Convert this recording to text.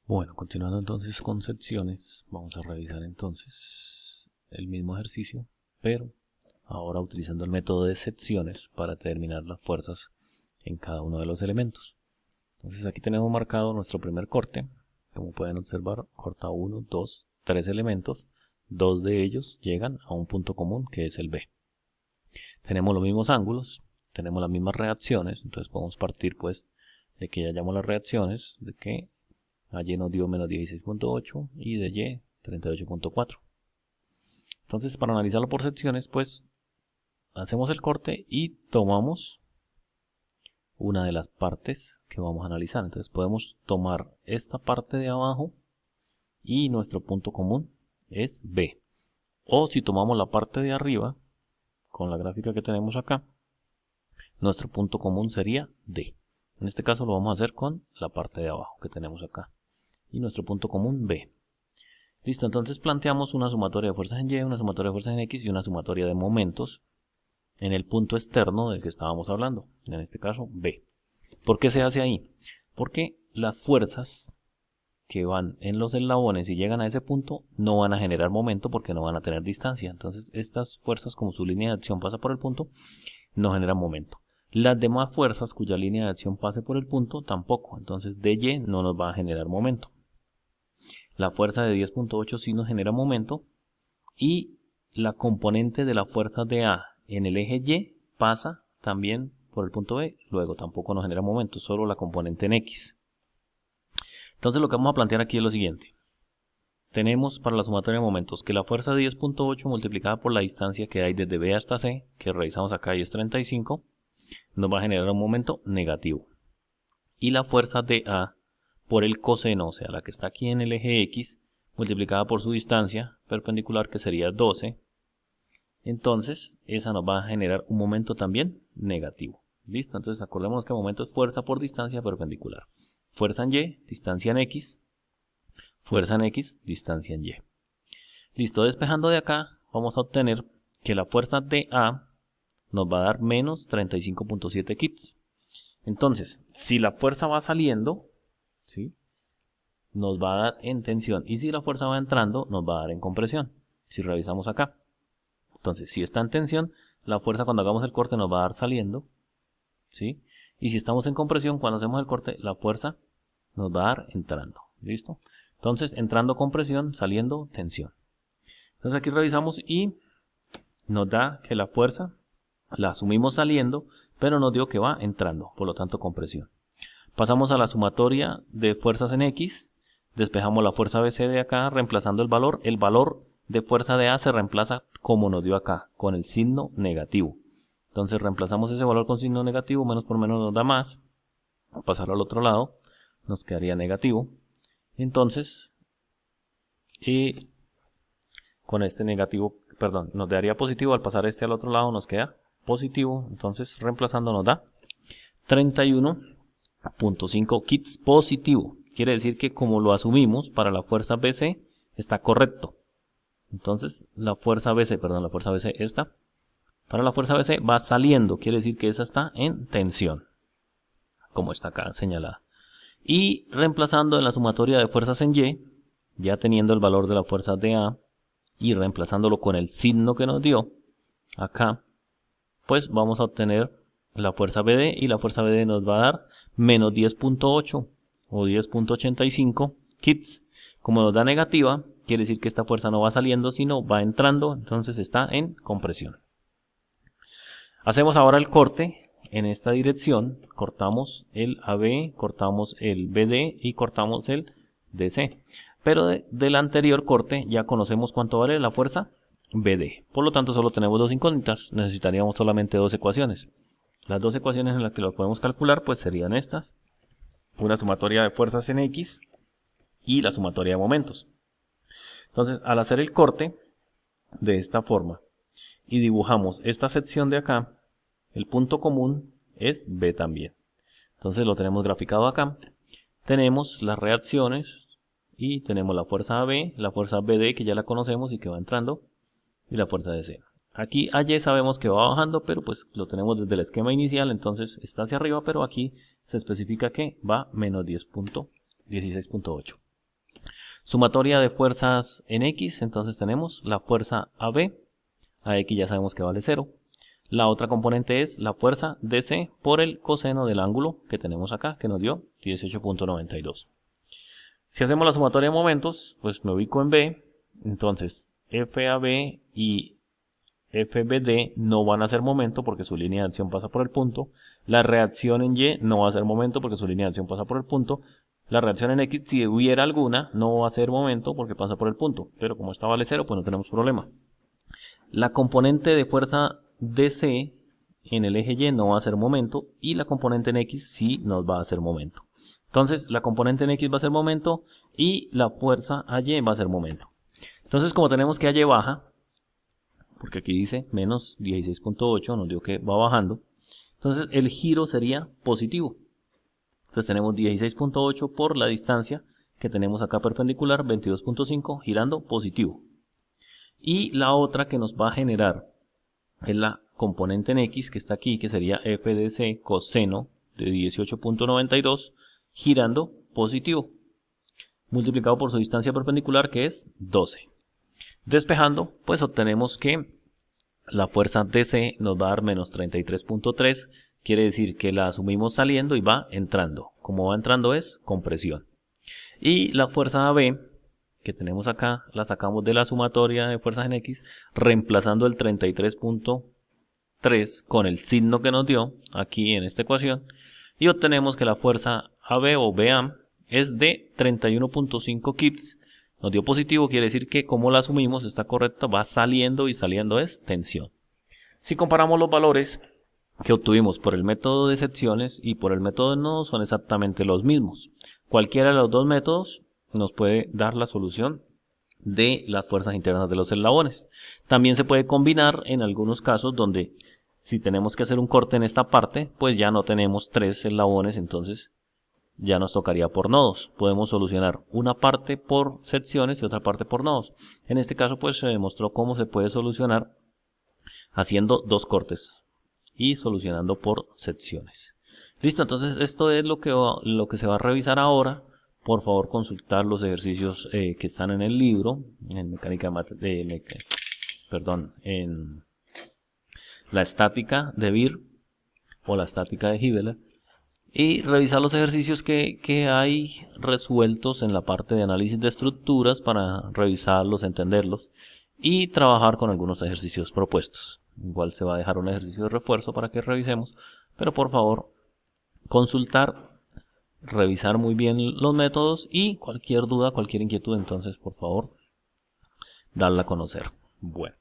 Bueno, continuando entonces con secciones, vamos a revisar entonces el mismo ejercicio, pero ahora utilizando el método de secciones para determinar las fuerzas en cada uno de los elementos. Entonces aquí tenemos marcado nuestro primer corte. Como pueden observar, corta 1, 2, 3 elementos. 2 de ellos llegan a un punto común que es el B. Tenemos los mismos ángulos, tenemos las mismas reacciones, entonces podemos partir pues de que ya hallamos las reacciones, de que a Y nos dio menos 16.8 y de Y 38.4. Entonces para analizarlo por secciones pues hacemos el corte y tomamos una de las partes que vamos a analizar. Entonces podemos tomar esta parte de abajo y nuestro punto común es B. O si tomamos la parte de arriba, con la gráfica que tenemos acá, nuestro punto común sería D. En este caso lo vamos a hacer con la parte de abajo que tenemos acá. Y nuestro punto común B. Listo, entonces planteamos una sumatoria de fuerzas en Y, una sumatoria de fuerzas en X y una sumatoria de momentos en el punto externo del que estábamos hablando, en este caso B. ¿Por qué se hace ahí? Porque las fuerzas que van en los eslabones y llegan a ese punto no van a generar momento porque no van a tener distancia. Entonces estas fuerzas, como su línea de acción pasa por el punto, no generan momento. Las demás fuerzas cuya línea de acción pase por el punto tampoco. Entonces dy no nos va a generar momento. La fuerza de 10.8 sí nos genera momento y la componente de la fuerza de A en el eje Y pasa también por el punto B, luego tampoco nos genera momento, solo la componente en X. Entonces lo que vamos a plantear aquí es lo siguiente. Tenemos para la sumatoria de momentos que la fuerza de 10.8 multiplicada por la distancia que hay desde B hasta C, que revisamos acá y es 35, nos va a generar un momento negativo. Y la fuerza de A por el coseno, o sea, la que está aquí en el eje X, multiplicada por su distancia perpendicular, que sería 12, entonces esa nos va a generar un momento también negativo. ¿Listo? Entonces acordémonos que el momento es fuerza por distancia perpendicular. Fuerza en Y, distancia en X, fuerza en X, distancia en Y. Listo, despejando de acá, vamos a obtener que la fuerza de A nos va a dar menos 35.7 kits. Entonces, si la fuerza va saliendo, ¿sí?, nos va a dar en tensión. Y si la fuerza va entrando, nos va a dar en compresión. Si revisamos acá. Entonces, si está en tensión, la fuerza cuando hagamos el corte nos va a dar saliendo, ¿sí? Y si estamos en compresión, cuando hacemos el corte, la fuerza nos va a dar entrando. ¿Listo? Entonces, entrando compresión, saliendo tensión. Entonces aquí revisamos y nos da que la fuerza la asumimos saliendo, pero nos dio que va entrando, por lo tanto compresión. Pasamos a la sumatoria de fuerzas en X. Despejamos la fuerza BC de acá, reemplazando el valor. El valor de fuerza de A se reemplaza como nos dio acá, con el signo negativo. Entonces reemplazamos ese valor con signo negativo, menos por menos nos da más. A pasar al otro lado, nos quedaría negativo. Entonces, con este negativo, perdón, nos daría positivo. Al pasar este al otro lado nos queda positivo. Entonces reemplazando nos da 31.5 kits positivo. Quiere decir que como lo asumimos para la fuerza BC, está correcto. Entonces, la fuerza BC esta, para la fuerza BC va saliendo. Quiere decir que esa está en tensión, como está acá señalada. Y reemplazando en la sumatoria de fuerzas en Y, ya teniendo el valor de la fuerza de A, y reemplazándolo con el signo que nos dio acá, pues vamos a obtener la fuerza BD, y la fuerza BD nos va a dar menos 10.8 o 10.85 kits. Como nos da negativa, quiere decir que esta fuerza no va saliendo, sino va entrando, entonces está en compresión. Hacemos ahora el corte en esta dirección, cortamos el AB, cortamos el BD y cortamos el DC. Pero del anterior corte ya conocemos cuánto vale la fuerza BD. Por lo tanto, solo tenemos dos incógnitas. Necesitaríamos solamente dos ecuaciones. Las dos ecuaciones en las que lo podemos calcular pues serían estas. Una sumatoria de fuerzas en X y la sumatoria de momentos. Entonces, al hacer el corte de esta forma y dibujamos esta sección de acá, el punto común es B también. Entonces lo tenemos graficado acá. Tenemos las reacciones y tenemos la fuerza AB, la fuerza BD que ya la conocemos y que va entrando, y la fuerza DC. Aquí AY sabemos que va bajando, pero pues lo tenemos desde el esquema inicial, entonces está hacia arriba, pero aquí se especifica que va menos 16.8. Sumatoria de fuerzas en X, entonces tenemos la fuerza AB, a X ya sabemos que vale 0. La otra componente es la fuerza DC por el coseno del ángulo que tenemos acá, que nos dio 18.92. Si hacemos la sumatoria de momentos, pues me ubico en B, entonces FAB y FBD no van a ser momento porque su línea de acción pasa por el punto. La reacción en Y no va a ser momento porque su línea de acción pasa por el punto. La reacción en X, si hubiera alguna, no va a ser momento porque pasa por el punto. Pero como esta vale 0, pues no tenemos problema. La componente de fuerza DC en el eje Y no va a ser momento y la componente en X sí nos va a hacer momento. Entonces la componente en X va a ser momento y la fuerza AY va a ser momento. Entonces como tenemos que AY baja, porque aquí dice menos 16.8, nos dio que va bajando, entonces el giro sería positivo. Entonces tenemos 16.8 por la distancia que tenemos acá perpendicular, 22.5, girando positivo. Y la otra que nos va a generar es la componente en X que está aquí, que sería FDC coseno de 18.92, girando positivo, multiplicado por su distancia perpendicular, que es 12. Despejando, pues obtenemos que la fuerza DC nos va a dar menos 33.3, quiere decir que la asumimos saliendo y va entrando. Como va entrando es compresión. Y la fuerza AB que tenemos acá, la sacamos de la sumatoria de fuerzas en X, reemplazando el 33.3 con el signo que nos dio aquí en esta ecuación, y obtenemos que la fuerza AB o BA es de 31.5 kips. Nos dio positivo, quiere decir que como la asumimos está correcta, va saliendo y saliendo es tensión. Si comparamos los valores que obtuvimos por el método de secciones y por el método de nodos, son exactamente los mismos. Cualquiera de los dos métodos nos puede dar la solución de las fuerzas internas de los eslabones. También se puede combinar en algunos casos donde si tenemos que hacer un corte en esta parte, pues ya no tenemos 3 eslabones, entonces ya nos tocaría por nodos. Podemos solucionar una parte por secciones y otra parte por nodos. En este caso pues se demostró cómo se puede solucionar haciendo 2 cortes y solucionando por secciones. Listo, entonces esto es lo que se va a revisar ahora. Por favor consultar los ejercicios que están en el libro, en en la estática de Beer o la estática de Hibbeler, y revisar los ejercicios que hay resueltos en la parte de análisis de estructuras para revisarlos, entenderlos y trabajar con algunos ejercicios propuestos. Igual se va a dejar un ejercicio de refuerzo para que revisemos, pero por favor consultar, revisar muy bien los métodos y cualquier duda, cualquier inquietud, entonces por favor darla a conocer. Bueno.